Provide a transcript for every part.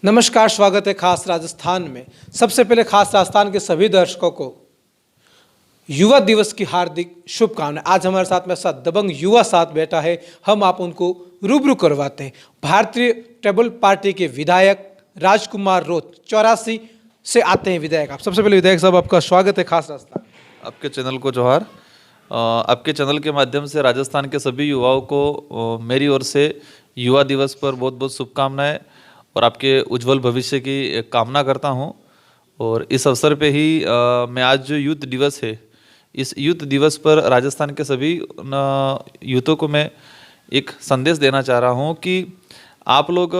नमस्कार, स्वागत है खास राजस्थान में। सबसे पहले खास राजस्थान के सभी दर्शकों को युवा दिवस की हार्दिक शुभकामनाएं। आज हमारे साथ में साथ दबंग युवा साथ बैठा है, हम आप उनको रूबरू करवाते हैं। भारतीय ट्राइबल पार्टी के विधायक राजकुमार रोत 84 से आते हैं विधायक। आप सबसे पहले विधायक साहब, आपका स्वागत है खास राजस्थान। आपके चैनल को जोहार। आपके चैनल के माध्यम से राजस्थान के सभी युवाओं को मेरी ओर से युवा दिवस पर बहुत बहुत शुभकामनाएं और आपके उज्जवल भविष्य की कामना करता हूं। और इस अवसर पे ही मैं आज जो यूथ दिवस है, इस यूथ दिवस पर राजस्थान के सभी यूथों को मैं एक संदेश देना चाह रहा हूं कि आप लोग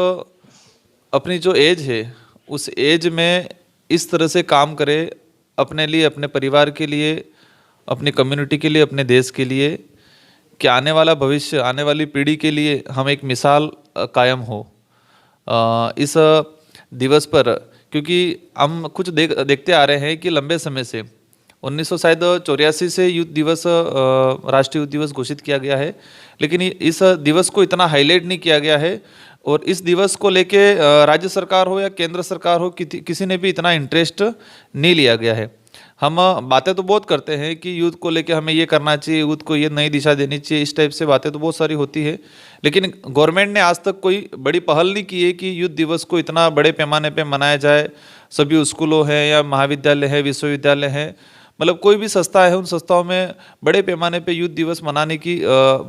अपनी जो एज है उस एज में इस तरह से काम करें अपने लिए, अपने परिवार के लिए, अपनी कम्युनिटी के लिए, अपने देश के लिए, कि आने वाला भविष्य, आने वाली पीढ़ी के लिए हम एक मिसाल कायम हो इस दिवस पर। क्योंकि हम कुछ देखते आ रहे हैं कि लंबे समय से 1984 से यूथ दिवस, राष्ट्रीय यूथ दिवस घोषित किया गया है, लेकिन इस दिवस को इतना हाईलाइट नहीं किया गया है और इस दिवस को लेके राज्य सरकार हो या केंद्र सरकार हो, किसी ने भी इतना इंटरेस्ट नहीं लिया गया है। हम बातें तो बहुत करते हैं कि यूथ को लेके हमें ये करना चाहिए, यूथ को ये नई दिशा देनी चाहिए, इस टाइप से बातें तो बहुत सारी होती है, लेकिन गवर्नमेंट ने आज तक कोई बड़ी पहल नहीं की है कि यूथ दिवस को इतना बड़े पैमाने पे मनाया जाए। सभी स्कूलों हैं या महाविद्यालय है, विश्वविद्यालय हैं, मतलब कोई भी संस्था है, उन संस्थाओं में बड़े पैमाने पे यूथ दिवस मनाने की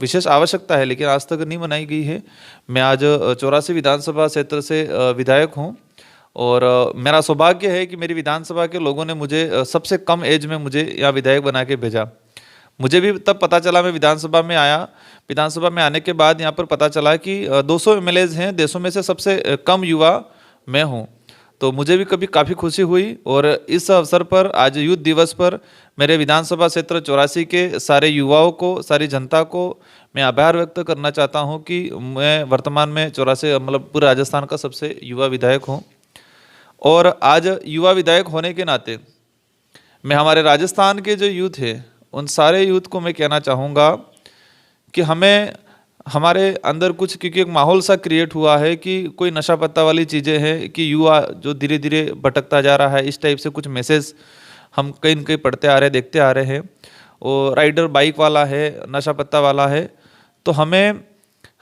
विशेष आवश्यकता है, लेकिन आज तक नहीं मनाई गई है। मैं आज 84 विधानसभा क्षेत्र से विधायक हूँ और मेरा सौभाग्य है कि मेरी विधानसभा के लोगों ने मुझे सबसे कम एज में मुझे यहाँ विधायक बना के भेजा। मुझे भी तब पता चला, मैं विधानसभा में आया, विधानसभा में आने के बाद यहाँ पर पता चला कि 200 एमएलएज हैं देशों में से, सबसे कम युवा मैं हूँ। तो मुझे भी कभी काफ़ी खुशी हुई और इस अवसर पर आज यूथ दिवस पर मेरे विधानसभा क्षेत्र 84 के सारे युवाओं को, सारी जनता को मैं आभार व्यक्त करना चाहता हूँ कि मैं वर्तमान में 84 मतलब पूरे राजस्थान का सबसे युवा विधायक हूँ। और आज युवा विधायक होने के नाते मैं हमारे राजस्थान के जो यूथ है उन सारे यूथ को मैं कहना चाहूँगा कि हमें हमारे अंदर कुछ, क्योंकि एक माहौल सा क्रिएट हुआ है कि कोई नशा पत्ता वाली चीज़ें हैं कि युवा जो धीरे धीरे भटकता जा रहा है, इस टाइप से कुछ मैसेज हम कहीं न कहीं पढ़ते आ रहे हैं, देखते आ रहे हैं। और राइडर बाइक वाला है, नशा पत्ता वाला है, तो हमें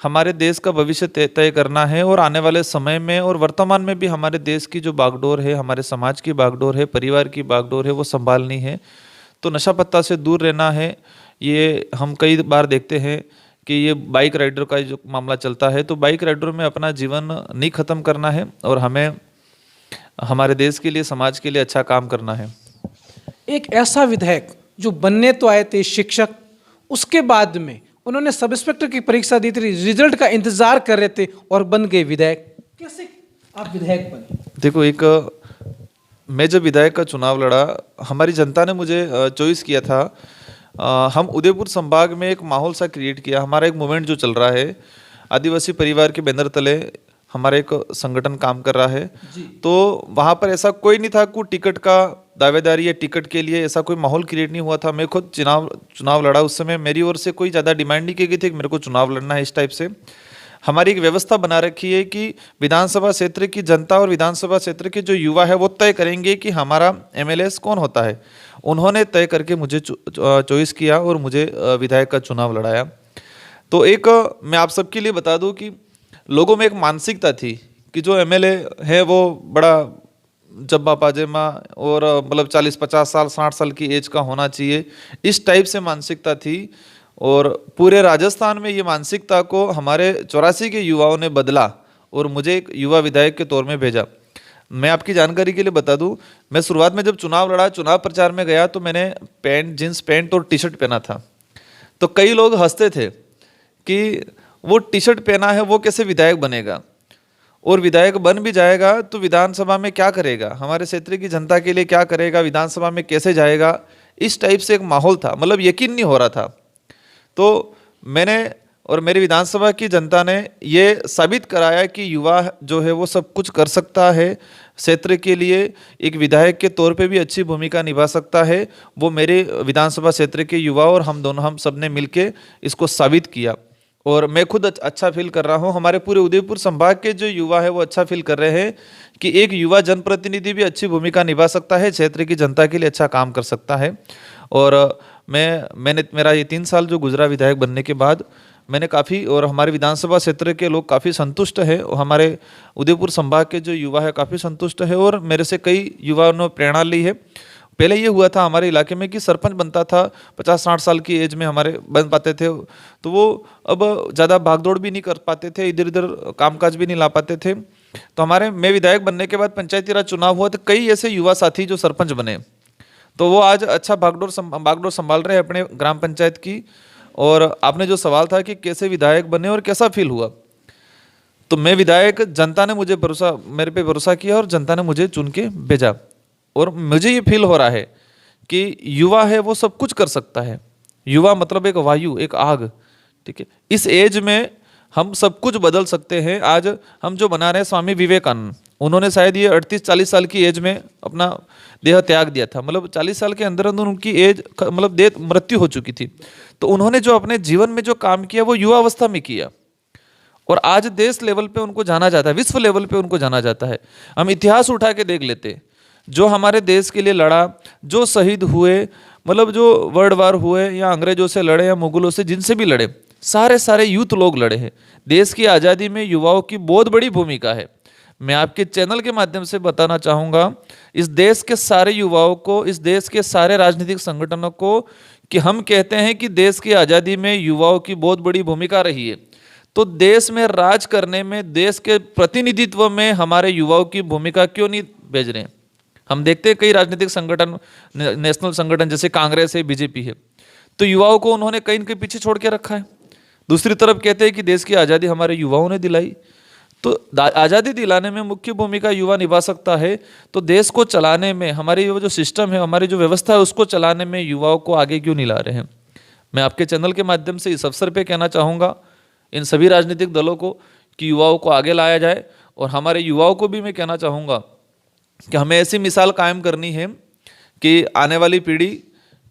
हमारे देश का भविष्य तय करना है और आने वाले समय में और वर्तमान में भी हमारे देश की जो बागडोर है, हमारे समाज की बागडोर है, परिवार की बागडोर है, वो संभालनी है। तो नशा पत्ता से दूर रहना है। ये हम कई बार देखते हैं कि ये बाइक राइडर का जो मामला चलता है, तो बाइक राइडर में अपना जीवन नहीं ख़त्म करना है और हमें हमारे देश के लिए, समाज के लिए अच्छा काम करना है। एक ऐसा विधायक जो बनने तो आए थे शिक्षक, उसके बाद में उन्होंने सब इंस्पेक्टर की परीक्षा दी थी, रिजल्ट का इंतजार कर रहे थे और बन गए विधायक। कैसे आप विधायक बने? देखो, मैं जब विधायक का चुनाव लड़ा, हमारी जनता ने मुझे चॉइस किया था। हम उदयपुर संभाग में एक माहौल सा क्रिएट किया। हमारा एक मूवमेंट जो चल रहा है, आदिवासी परिवार के बैनर तले हमारा एक संगठन काम कर रहा है, तो वहाँ पर ऐसा कोई नहीं था कि टिकट का दावेदारी या टिकट के लिए ऐसा कोई माहौल क्रिएट नहीं हुआ था। मैं खुद चुनाव लड़ा, उस समय मेरी ओर से कोई ज़्यादा डिमांड नहीं की गई थी कि मेरे को चुनाव लड़ना है। इस टाइप से हमारी एक व्यवस्था बना रखी है कि विधानसभा क्षेत्र की जनता और विधानसभा क्षेत्र के जो युवा है वो तय करेंगे कि हमारा एमएलए कौन होता है। उन्होंने तय करके मुझे चॉइस किया और मुझे विधायक का चुनाव लड़ाया। तो एक मैं आप सबके लिए बता दूं कि लोगों में एक मानसिकता थी कि जो एमएलए है वो बड़ा जब्बा पाजेमा और मतलब 40-50 साल 60 साल की एज का होना चाहिए, इस टाइप से मानसिकता थी। और पूरे राजस्थान में ये मानसिकता को हमारे 84 के युवाओं ने बदला और मुझे एक युवा विधायक के तौर में भेजा। मैं आपकी जानकारी के लिए बता दूं, मैं शुरुआत में जब चुनाव लड़ा, चुनाव प्रचार में गया, तो मैंने जींस पैंट और टी शर्ट पहना था। तो कई लोग हंसते थे कि वो टी शर्ट पहना है, वो कैसे विधायक बनेगा, और विधायक बन भी जाएगा तो विधानसभा में क्या करेगा, हमारे क्षेत्र की जनता के लिए क्या करेगा, विधानसभा में कैसे जाएगा, इस टाइप से एक माहौल था, मतलब यकीन नहीं हो रहा था। तो मैंने और मेरी विधानसभा की जनता ने ये साबित कराया कि युवा जो है वो सब कुछ कर सकता है, क्षेत्र के लिए एक विधायक के तौर पे भी अच्छी भूमिका निभा सकता है। वो मेरे विधानसभा क्षेत्र के युवा और हम सब ने मिलके इसको साबित किया। और मैं खुद अच्छा फील कर रहा हूँ, हमारे पूरे उदयपुर संभाग के जो युवा है वो अच्छा फील कर रहे हैं कि एक युवा जनप्रतिनिधि भी अच्छी भूमिका निभा सकता है, क्षेत्र की जनता के लिए अच्छा काम कर सकता है। और मैंने मेरा ये 3 साल जो गुजरा विधायक बनने के बाद, मैंने काफ़ी, और हमारे विधानसभा क्षेत्र के लोग काफ़ी संतुष्ट है, और हमारे उदयपुर संभाग के जो युवा है काफ़ी संतुष्ट है, और मेरे से कई युवाओं ने प्रेरणा ली है। पहले ये हुआ था हमारे इलाके में कि सरपंच बनता था 50-60 साल की एज में हमारे बन पाते थे, तो वो अब ज़्यादा भागदौड़ भी नहीं कर पाते थे, इधर उधर कामकाज भी नहीं ला पाते थे। तो मैं विधायक बनने के बाद पंचायती राज चुनाव हुआ, तो कई ऐसे युवा साथी जो सरपंच बने, तो वो आज अच्छा बागडोर संभाल रहे हैं अपने ग्राम पंचायत की। और आपने जो सवाल था कि कैसे विधायक बने और कैसा फील हुआ, तो मैं विधायक, जनता ने मेरे पे भरोसा किया और जनता ने मुझे चुन के भेजा, और मुझे ये फील हो रहा है कि युवा है वो सब कुछ कर सकता है। युवा मतलब एक वायु, एक आग, ठीक है। इस एज में हम सब कुछ बदल सकते हैं। आज हम जो बना रहे हैं, स्वामी विवेकानंद, उन्होंने शायद ये 38-40 साल की एज में अपना देह त्याग दिया था, मतलब 40 साल के अंदर अंदर उनकी एज मतलब मृत्यु हो चुकी थी। तो उन्होंने जो अपने जीवन में जो काम किया वो युवा अवस्था में किया, और आज देश लेवल पे उनको जाना जाता है, विश्व लेवल पे उनको जाना जाता है। हम इतिहास उठा के देख लेते, जो हमारे देश के लिए लड़ा, जो शहीद हुए, मतलब जो वर्ल्ड वार हुए या अंग्रेजों से लड़े या मुगलों से, जिनसे भी लड़े, सारे यूथ लोग लड़े हैं। देश की आज़ादी में युवाओं की बहुत बड़ी भूमिका है। मैं आपके चैनल के माध्यम से बताना चाहूँगा इस देश के सारे युवाओं को, इस देश के सारे राजनीतिक संगठनों को, कि हम कहते हैं कि देश की आज़ादी में युवाओं की बहुत बड़ी भूमिका रही है, तो देश में राज करने में, देश के प्रतिनिधित्व में हमारे युवाओं की भूमिका क्यों नहीं भेज रहे हैं। हम देखते हैं कई राजनीतिक संगठन, नेशनल संगठन जैसे कांग्रेस है, बीजेपी है, तो युवाओं को उन्होंने कहीं के पीछे छोड़ के रखा है। दूसरी तरफ कहते हैं कि देश की आज़ादी हमारे युवाओं ने दिलाई, तो आज़ादी दिलाने में मुख्य भूमिका युवा निभा सकता है, तो देश को चलाने में, हमारी वो जो सिस्टम है, हमारी जो व्यवस्था है, उसको चलाने में युवाओं को आगे क्यों नहीं ला रहे हैं। मैं आपके चैनल के माध्यम से इस अवसर पे कहना चाहूँगा इन सभी राजनीतिक दलों को कि युवाओं को आगे लाया जाए, और हमारे युवाओं को भी मैं कहना चाहूँगा कि हमें ऐसी मिसाल कायम करनी है कि आने वाली पीढ़ी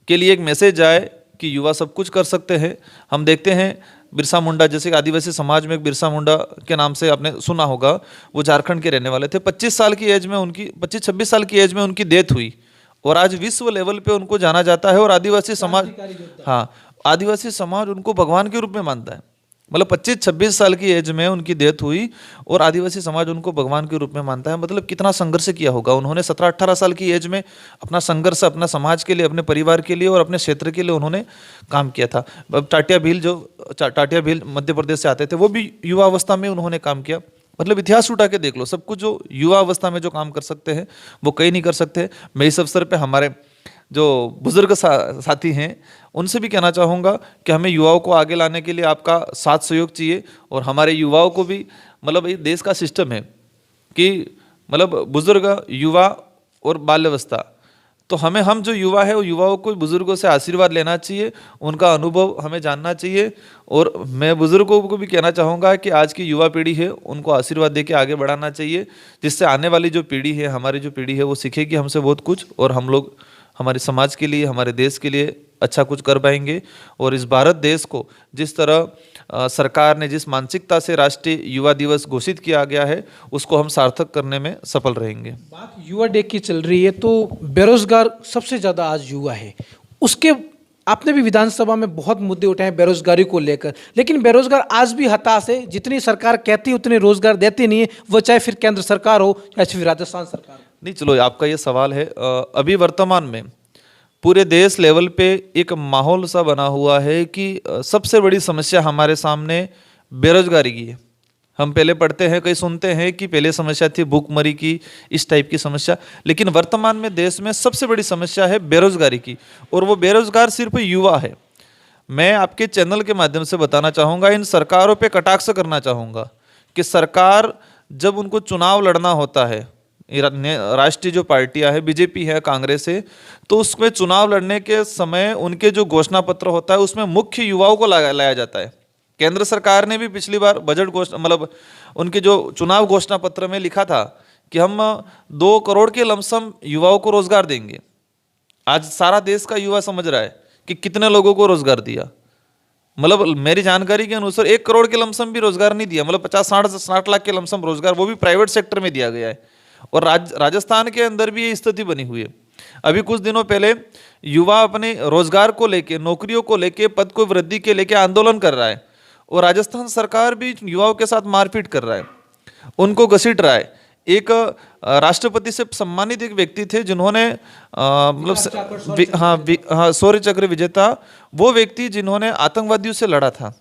के लिए एक मैसेज आए कि युवा सब कुछ कर सकते हैं। हम देखते हैं बिरसा मुंडा, जैसे आदिवासी समाज में एक बिरसा मुंडा के नाम से आपने सुना होगा, वो झारखंड के रहने वाले थे। 25 साल की एज में उनकी, 25-26 साल की एज में उनकी डेथ हुई, और आज विश्व लेवल पे उनको जाना जाता है, और आदिवासी समाज, हाँ, आदिवासी समाज उनको भगवान के रूप में मानता है। मतलब 25-26 साल की एज में उनकी डेथ हुई, और आदिवासी समाज उनको भगवान के रूप में मानता है। मतलब कितना संघर्ष किया होगा उन्होंने। 17-18 साल की एज में अपना संघर्ष, अपना समाज के लिए, अपने परिवार के लिए और अपने क्षेत्र के लिए उन्होंने काम किया था। टाटिया भील मध्य प्रदेश से आते थे, वो भी युवा अवस्था में उन्होंने काम किया। मतलब इतिहास उठा के देख लो, सब कुछ जो युवा अवस्था में जो काम कर सकते हैं वो कई नहीं कर सकते। मैं इस अवसर पर हमारे जो बुजुर्ग साथी हैं उनसे भी कहना चाहूँगा कि हमें युवाओं को आगे लाने के लिए आपका साथ सहयोग चाहिए, और हमारे युवाओं को भी, मतलब ये देश का सिस्टम है कि मतलब बुजुर्ग, युवा और बाल्यावस्था, तो हम जो युवा है वो युवाओं को बुजुर्गों से आशीर्वाद लेना चाहिए, उनका अनुभव हमें जानना चाहिए। और मैं बुजुर्गों को भी कहना चाहूँगा कि आज की युवा पीढ़ी है उनको आशीर्वाद दे के आगे बढ़ाना चाहिए, जिससे आने वाली जो पीढ़ी है, हमारी जो पीढ़ी है, वो सीखेगी हमसे बहुत कुछ, और हम लोग हमारे समाज के लिए, हमारे देश के लिए अच्छा कुछ कर पाएंगे। और इस भारत देश को जिस तरह सरकार ने जिस मानसिकता से राष्ट्रीय युवा दिवस घोषित किया गया है, उसको हम सार्थक करने में सफल रहेंगे। बात युवा डे की चल रही है, तो बेरोजगार सबसे ज़्यादा आज युवा है। उसके आपने भी विधानसभा में बहुत मुद्दे उठाए बेरोजगारी को लेकर, लेकिन बेरोजगार आज भी हताश है। जितनी सरकार कहती है उतने रोजगार देती नहीं है, वो चाहे फिर केंद्र सरकार हो या फिर राजस्थान सरकार। नहीं, चलो आपका ये सवाल है। अभी वर्तमान में पूरे देश लेवल पे एक माहौल सा बना हुआ है कि सबसे बड़ी समस्या हमारे सामने बेरोजगारी की है। हम पहले पढ़ते हैं, कहीं सुनते हैं कि पहले समस्या थी भूखमरी की, इस टाइप की समस्या, लेकिन वर्तमान में देश में सबसे बड़ी समस्या है बेरोजगारी की, और वो बेरोजगार सिर्फ युवा है। मैं आपके चैनल के माध्यम से बताना चाहूँगा, इन सरकारों पे कटाक्ष करना चाहूँगा कि सरकार जब उनको चुनाव लड़ना होता है, राष्ट्रीय जो पार्टियां है, बीजेपी है, कांग्रेस है, तो उसमें चुनाव लड़ने के समय उनके जो घोषणा पत्र होता है उसमें मुख्य युवाओं को लाया जाता है। केंद्र सरकार ने भी पिछली बार बजट घोषणा, मतलब उनके जो चुनाव घोषणा पत्र में लिखा था कि हम 2 करोड़ के लमसम युवाओं को रोजगार देंगे। आज सारा देश का युवा समझ रहा है कि कितने लोगों को रोजगार दिया। मतलब मेरी जानकारी के अनुसार 1 करोड़ के लमसम भी रोजगार नहीं दिया, मतलब 50-60 लाख के लमसम रोजगार वो भी प्राइवेट सेक्टर में दिया गया है। और राजस्थान के अंदर भी ये स्थिति बनी हुई है। अभी कुछ दिनों पहले युवा अपने रोजगार को लेके, नौकरियों को लेके, पद को वृद्धि के लेके आंदोलन कर रहा है और राजस्थान सरकार भी युवाओं के साथ मारपीट कर रहा है, उनको घसीट रहा है। एक राष्ट्रपति से सम्मानित एक व्यक्ति थे जिन्होंने हाँ शौर्य चक्र विजेता, वो व्यक्ति जिन्होंने आतंकवादियों से लड़ा था,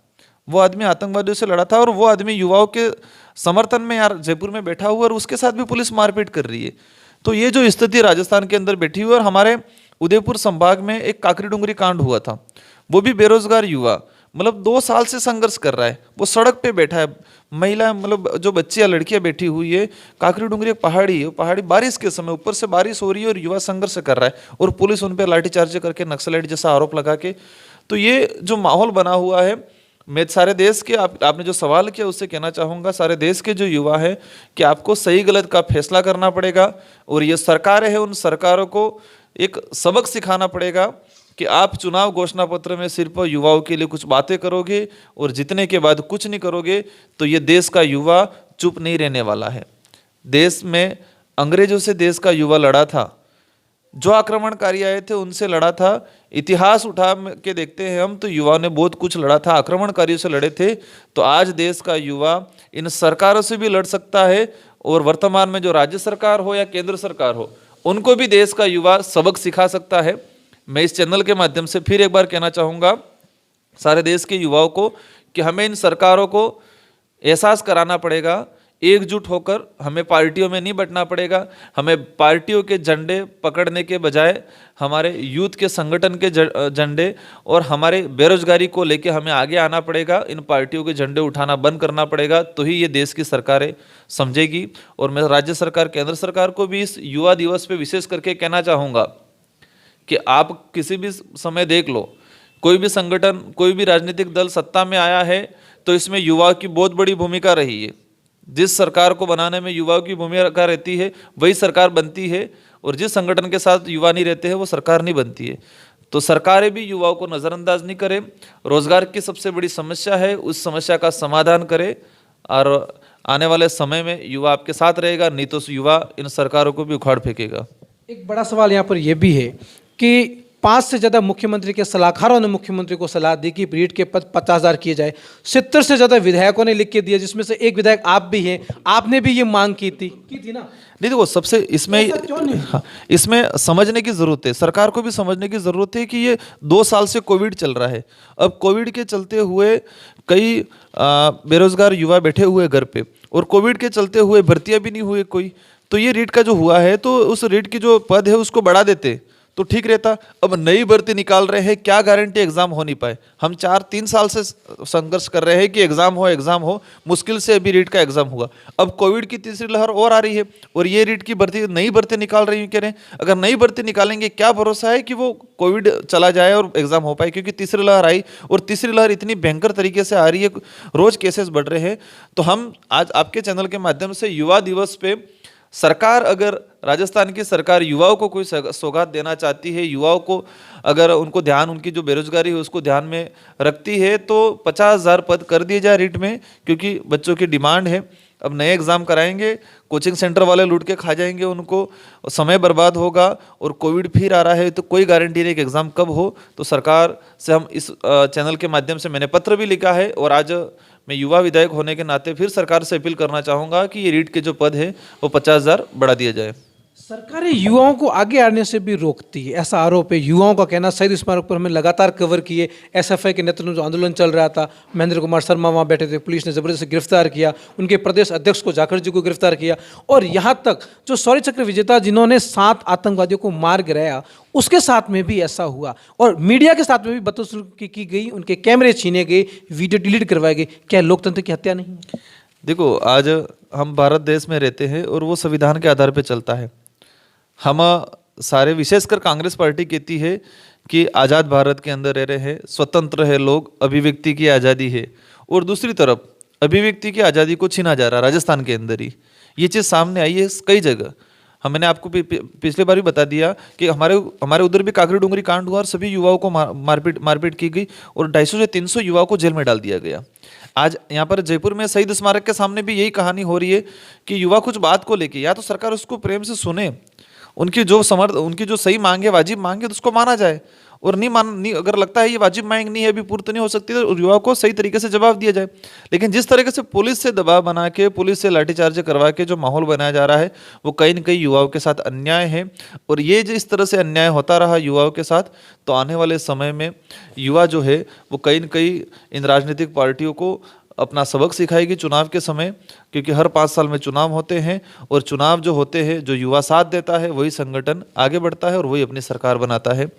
वो आदमी आतंकवादियों से लड़ा था और वो आदमी युवाओं के समर्थन में यार जयपुर में बैठा हुआ और उसके साथ भी पुलिस मारपीट कर रही है। तो ये जो स्थिति राजस्थान के अंदर बैठी हुई है, और हमारे उदयपुर संभाग में एक काकरी डूंगरी कांड हुआ था, वो भी बेरोजगार युवा मतलब 2 साल से संघर्ष कर रहा है, वो सड़क पे बैठा है, महिला मतलब जो बच्चियां लड़कियां बैठी हुई है। काकरी डूंगरी एक पहाड़ी है, पहाड़ी बारिश के समय ऊपर से बारिश हो रही है और युवा संघर्ष कर रहा है और पुलिस उन पर लाठीचार्ज करके नक्सलाइट जैसा आरोप लगा के। तो ये जो माहौल बना हुआ है, मैं सारे देश के आपने जो सवाल किया उससे कहना चाहूँगा, सारे देश के जो युवा है कि आपको सही गलत का फैसला करना पड़ेगा और ये सरकारें हैं, उन सरकारों को एक सबक सिखाना पड़ेगा कि आप चुनाव घोषणा पत्र में सिर्फ युवाओं के लिए कुछ बातें करोगे और जीतने के बाद कुछ नहीं करोगे तो ये देश का युवा चुप नहीं रहने वाला है। देश में अंग्रेजों से देश का युवा लड़ा था, जो आक्रमणकारी आए थे उनसे लड़ा था। इतिहास उठा के देखते हैं हम तो युवाओं ने बहुत कुछ लड़ा था, आक्रमणकारियों से लड़े थे। तो आज देश का युवा इन सरकारों से भी लड़ सकता है और वर्तमान में जो राज्य सरकार हो या केंद्र सरकार हो, उनको भी देश का युवा सबक सिखा सकता है। मैं इस चैनल के माध्यम से फिर एक बार कहना चाहूँगा सारे देश के युवाओं को कि हमें इन सरकारों को एहसास कराना पड़ेगा, एकजुट होकर हमें पार्टियों में नहीं बंटना पड़ेगा। हमें पार्टियों के झंडे पकड़ने के बजाय हमारे यूथ के संगठन के झंडे और हमारे बेरोजगारी को लेके हमें आगे आना पड़ेगा। इन पार्टियों के झंडे उठाना बंद करना पड़ेगा, तो ही ये देश की सरकारें समझेगी। और मैं राज्य सरकार, केंद्र सरकार को भी इस युवा दिवस पे विशेष करके कहना चाहूँगा कि आप किसी भी समय देख लो, कोई भी संगठन, कोई भी राजनीतिक दल सत्ता में आया है तो इसमें युवा की बहुत बड़ी भूमिका रही है। जिस सरकार को बनाने में युवाओं की भूमिका रहती है वही सरकार बनती है, और जिस संगठन के साथ युवा नहीं रहते हैं वो सरकार नहीं बनती है। तो सरकारें भी युवाओं को नज़रअंदाज नहीं करें। रोजगार की सबसे बड़ी समस्या है, उस समस्या का समाधान करें और आने वाले समय में युवा आपके साथ रहेगा, नहीं तो युवा इन सरकारों को भी उखाड़ फेंकेगा। एक बड़ा सवाल यहाँ पर यह भी है कि 5 से ज़्यादा मुख्यमंत्री के सलाहकारों ने मुख्यमंत्री को सलाह दी कि रीट के पद 50,000 किए जाए। 70 से ज़्यादा विधायकों ने लिख के दिया, जिसमें से एक विधायक आप भी हैं, आपने भी ये मांग की थी ना? नहीं, देखो सबसे इसमें समझने की ज़रूरत है, सरकार को भी समझने की ज़रूरत है कि ये 2 साल से कोविड चल रहा है। अब कोविड के चलते हुए कई बेरोजगार युवा बैठे हुए घर पे, और कोविड के चलते हुए भर्तियाँ भी नहीं हुई कोई। तो ये रीट का जो हुआ है, तो उस रीट की जो पद है उसको बढ़ा देते तो ठीक रहता। अब नई भर्ती निकाल रहे हैं, क्या गारंटी एग्जाम हो नहीं पाए। हम 4-3 साल से संघर्ष कर रहे हैं कि एग्जाम हो, मुश्किल से अभी रीट का एग्जाम हुआ। अब कोविड की तीसरी लहर और आ रही है और ये रीट की भर्ती, नई भर्ती निकाल रही है, कह रहे हैं अगर नई भर्ती निकालेंगे क्या भरोसा है कि वो कोविड चला जाए और एग्जाम हो पाए, क्योंकि तीसरी लहर आई और तीसरी लहर इतनी भयंकर तरीके से आ रही है, रोज केसेस बढ़ रहे हैं। तो हम आज आपके चैनल के माध्यम से युवा दिवस पे सरकार, अगर राजस्थान की सरकार युवाओं को कोई सौगात देना चाहती है, युवाओं को अगर उनको ध्यान, उनकी जो बेरोजगारी है उसको ध्यान में रखती है, तो 50,000 पद कर दिए जाए रीट में, क्योंकि बच्चों की डिमांड है। अब नए एग्ज़ाम कराएंगे, कोचिंग सेंटर वाले लूट के खा जाएंगे, उनको समय बर्बाद होगा और कोविड फिर आ रहा है, तो कोई गारंटी नहीं कि एग्ज़ाम कब हो। तो सरकार से हम इस चैनल के माध्यम से, मैंने पत्र भी लिखा है और आज मैं युवा विधायक होने के नाते फिर सरकार से अपील करना चाहूँगा कि ये रीट के जो पद है वो 50,000 बढ़ा दिया जाए। सरकारें युवाओं को आगे आने से भी रोकती है, ऐसा आरोप है। युवाओं का कहना, शहीद स्मारक पर हमें लगातार कवर किए, एसएफआई के नेतृत्व में जो आंदोलन चल रहा था, महेंद्र कुमार शर्मा वहाँ बैठे थे, पुलिस ने जबरदस्ती गिरफ्तार किया, उनके प्रदेश अध्यक्ष को, जाखड़ जी को गिरफ्तार किया, और यहाँ तक जो शौर्य चक्र विजेता जिन्होंने 7 आतंकवादियों को मार गिराया, उसके साथ में भी ऐसा हुआ, और मीडिया के साथ में भी बदतमीजी की गई, उनके कैमरे छीने गए, वीडियो डिलीट करवाए गए। क्या लोकतंत्र की हत्या नहीं? देखो, आज हम भारत देश में रहते हैं और वो संविधान के आधार पर चलता है। हम सारे, विशेषकर कांग्रेस पार्टी कहती है कि आज़ाद भारत के अंदर रह रहे हैं, स्वतंत्र है लोग, अभिव्यक्ति की आज़ादी है, और दूसरी तरफ अभिव्यक्ति की आज़ादी को छीना जा रहा है राजस्थान के अंदर ही। ये चीज़ सामने आई है कई जगह। हमने आपको पिछले बार भी बता दिया कि हमारे हमारे उधर भी काकरी डूंगरी कांड हुआ और सभी युवाओं को मारपीट की गई और 250 से 300 युवाओं को जेल में डाल दिया गया। आज यहाँ पर जयपुर में शहीद स्मारक के सामने भी यही कहानी हो रही है कि युवा कुछ बात को लेके या तो सरकार उसको प्रेम से सुने, उनकी जो सही मांग है, वाजिब मांग है, तो उसको माना जाए, और नहीं अगर लगता है ये वाजिब मांग नहीं है, अभी पूर्ति नहीं हो सकती, तो युवा को सही तरीके से जवाब दिया जाए। लेकिन जिस तरीके से पुलिस से दबाव बना के, पुलिस से लाठीचार्ज करवा के जो माहौल बनाया जा रहा है, वो कहीं न कहीं युवाओं के साथ अन्याय है। और ये जो इस तरह से अन्याय होता रहा युवाओं के साथ, तो आने वाले समय में युवा जो है वो कहीं न कहीं इन राजनीतिक पार्टियों को अपना सबक सिखाएगी चुनाव के समय, क्योंकि हर 5 साल में चुनाव होते हैं, और चुनाव जो होते हैं, जो युवा साथ देता है, वही संगठन आगे बढ़ता है और वही अपनी सरकार बनाता है।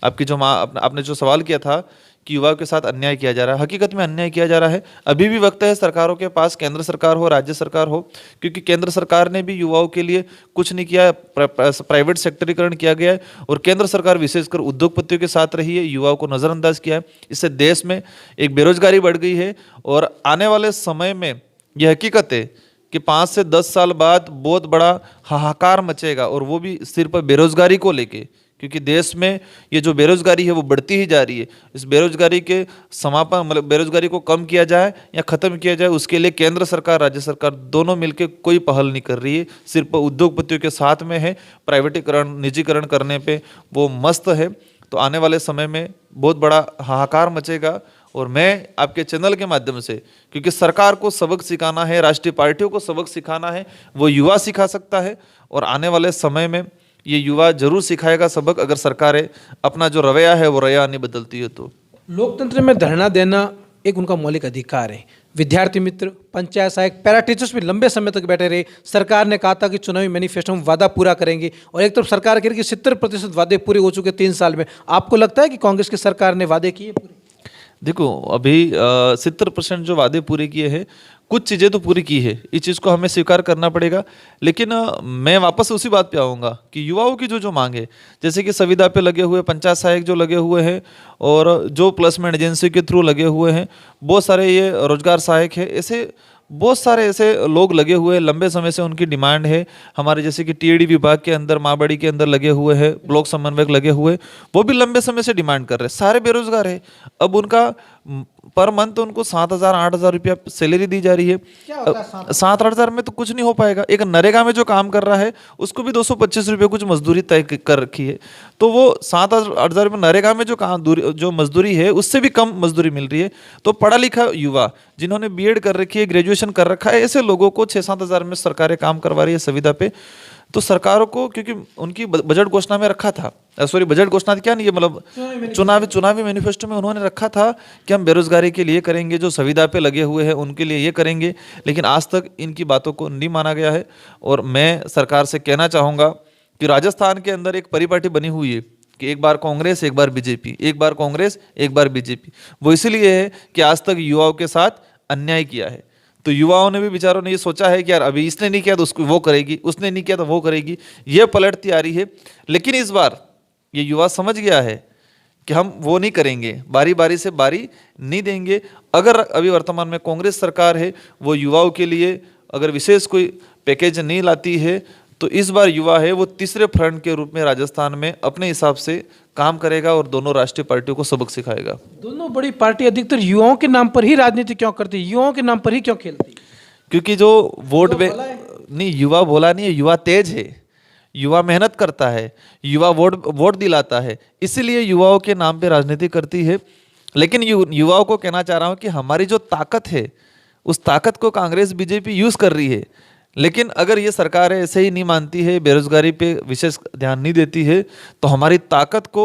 आपकी जो आपने जो सवाल किया था कि युवाओं के साथ अन्याय किया जा रहा है, हकीकत में अन्याय किया जा रहा है। अभी भी वक्त है सरकारों के पास, केंद्र सरकार हो, राज्य सरकार हो, क्योंकि केंद्र सरकार ने भी युवाओं के लिए कुछ नहीं किया, प्राइवेट सेक्टरीकरण किया गया है, और केंद्र सरकार विशेषकर उद्योगपतियों के साथ रही है, युवाओं को नज़रअंदाज किया है। इससे देश में एक बेरोजगारी बढ़ गई है, और आने वाले समय में यह हकीकत है कि 5 से 10 साल बाद बहुत बड़ा हाहाकार मचेगा, और वो भी सिर्फ बेरोजगारी को लेके, क्योंकि देश में ये जो बेरोजगारी है वो बढ़ती ही जा रही है। इस बेरोजगारी के समापन, मतलब बेरोजगारी को कम किया जाए या ख़त्म किया जाए, उसके लिए केंद्र सरकार, राज्य सरकार दोनों मिलकर कोई पहल नहीं कर रही है, सिर्फ उद्योगपतियों के साथ में है। प्राइवेटीकरण, निजीकरण करने पे वो मस्त है। तो आने वाले समय में बहुत बड़ा हाहाकार मचेगा, और मैं आपके चैनल के माध्यम से, क्योंकि सरकार को सबक सिखाना है, राष्ट्रीय पार्टियों को सबक सिखाना है, वो युवा सिखा सकता है, और आने वाले समय में ये युवा जरूर सिखाएगा सबक, अगर सरकारें अपना जो रवैया है वो रवैया नहीं बदलती है तो। लोकतंत्र में धरना देना एक उनका मौलिक अधिकार है। विद्यार्थी मित्र, पंचायत सहायक, पैरा टीचर्स भी लंबे समय तक बैठे रहे। सरकार ने कहा था कि चुनावी मैनिफेस्टो में वादा पूरा करेंगे, और एक तरफ सरकार कह रही है कि 70% वादे पूरे हो चुके 3 साल में। आपको लगता है कि कांग्रेस की सरकार ने वादे किए पूरे? देखो, अभी 70% जो वादे पूरे किए हैं, कुछ चीज़ें तो पूरी की है, इस चीज़ को हमें स्वीकार करना पड़ेगा। लेकिन मैं वापस उसी बात पे आऊँगा कि युवाओं की जो मांग है, जैसे कि संविदा पे लगे हुए पंचायत सहायक जो लगे हुए हैं, और जो प्लेसमेंट एजेंसी के थ्रू लगे हुए हैं, बहुत सारे ये रोजगार सहायक है, ऐसे बहुत सारे ऐसे लोग लगे हुए हैं, लंबे समय से उनकी डिमांड है। हमारे जैसे कि टीएडी विभाग के अंदर, माबड़ी के अंदर लगे हुए हैं, ब्लॉक समन्वयक लगे हुए, वो भी लंबे समय से डिमांड कर रहे हैं, सारे बेरोजगार है। अब उनका पर मंथ उनको 7,000 8,000 रुपया सैलरी दी जा रही है। 7-8 हज़ार में तो कुछ नहीं हो पाएगा। एक नरेगा में जो काम कर रहा है उसको भी 225 रुपये कुछ मजदूरी तय कर रखी है, तो वो 7-8 हज़ार में नरेगा में जो मजदूरी है उससे भी कम मजदूरी मिल रही है। तो पढ़ा लिखा युवा जिन्होंने बीएड कर रखी है, ग्रेजुएशन कर रखा है, ऐसे लोगों को 6-7 हज़ार में सरकारें काम करवा रही है संविदा पे। तो सरकारों को, क्योंकि उनकी बजट घोषणा में रखा था, सॉरी बजट घोषणा क्या नहीं है, मतलब चुनावी मैनिफेस्टो में उन्होंने रखा था कि हम बेरोजगारी के लिए करेंगे, जो संविदा पे लगे हुए हैं उनके लिए ये करेंगे, लेकिन आज तक इनकी बातों को नहीं माना गया है। और मैं सरकार से कहना चाहूँगा कि राजस्थान के अंदर एक परिपाटी बनी हुई है कि एक बार कांग्रेस एक बार बीजेपी, एक बार कांग्रेस एक बार बीजेपी। वो इसीलिए है कि आज तक युवाओं के साथ अन्याय किया है, तो युवाओं ने भी बेचारों ने ये सोचा है कि यार अभी इसने नहीं किया तो उसको वो करेगी, उसने नहीं किया तो वो करेगी, ये पलटती आ रही है। लेकिन इस बार ये युवा समझ गया है कि हम वो नहीं करेंगे, बारी बारी से बारी नहीं देंगे। अगर अभी वर्तमान में कांग्रेस सरकार है, वो युवाओं के लिए अगर विशेष कोई पैकेज नहीं लाती है, तो इस बार युवा है वो तीसरे फ्रंट के रूप में राजस्थान में अपने हिसाब से काम करेगा और दोनों राष्ट्रीय पार्टियों को सबक सिखाएगा। दोनों बड़ी पार्टी अधिकतर युवाओं के नाम पर ही राजनीति क्यों करती, युवाओं के नाम पर ही क्यों खेलती? क्योंकि जो वोट में नहीं, युवा भोला नहीं है, युवा तेज है, युवा मेहनत करता है, युवा वोट दिलाता है, इसीलिए युवाओं के नाम पे राजनीति करती है। लेकिन युवाओं को कहना चाह रहा हूँ कि हमारी जो ताकत है, उस ताकत को कांग्रेस बीजेपी यूज कर रही है। लेकिन अगर ये सरकार ऐसे ही नहीं मानती है, बेरोजगारी पे विशेष ध्यान नहीं देती है, तो हमारी ताकत को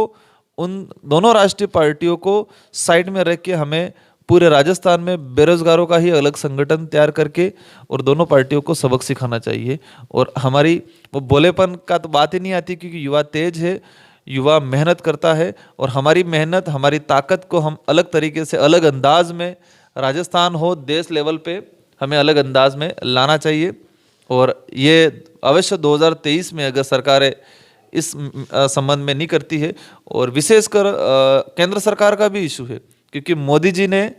उन दोनों राष्ट्रीय पार्टियों को साइड में रख के हमें पूरे राजस्थान में बेरोजगारों का ही अलग संगठन तैयार करके और दोनों पार्टियों को सबक सिखाना चाहिए। और हमारी वो बोलेपन का तो बात ही नहीं आती, क्योंकि युवा तेज है, युवा मेहनत करता है, और हमारी मेहनत, हमारी ताकत को हम अलग तरीके से, अलग अंदाज में, राजस्थान हो देश लेवल पे, हमें अलग अंदाज में लाना चाहिए। और ये अवश्य 2023 में अगर सरकारें इस संबंध में नहीं करती है, और विशेषकर केंद्र सरकार का भी इशू है, क्योंकि मोदी जी ने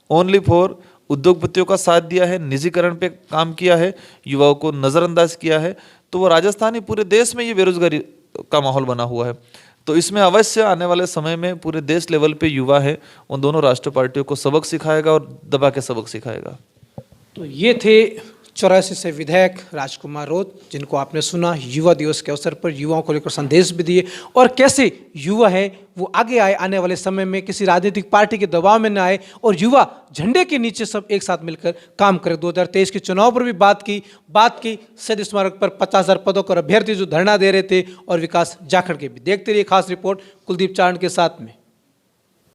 ओनली फॉर उद्योगपतियों का साथ दिया है, निजीकरण पे काम किया है, युवाओं को नज़रअंदाज किया है, तो वो राजस्थान ही पूरे देश में ये बेरोजगारी का माहौल बना हुआ है। तो इसमें अवश्य आने वाले समय में पूरे देश लेवल पे युवा है उन दोनों राष्ट्रीय पार्टियों को सबक सिखाएगा और दबा के सबक सिखाएगा। तो ये थे 84 से विधायक राजकुमार रोत, जिनको आपने सुना युवा दिवस के अवसर पर युवाओं को लेकर संदेश भी दिए और कैसे युवा है वो आगे आए, आने वाले समय में किसी राजनीतिक पार्टी के दबाव में न आए और युवा झंडे के नीचे सब एक साथ मिलकर काम करे। 2023 के चुनाव पर भी बात की शहीद स्मारक पर 50,000 पदों पर अभ्यर्थी जो धरना दे रहे थे और विकास जाखड़ के भी। देखते रहिए खास रिपोर्ट कुलदीप चारण के साथ में।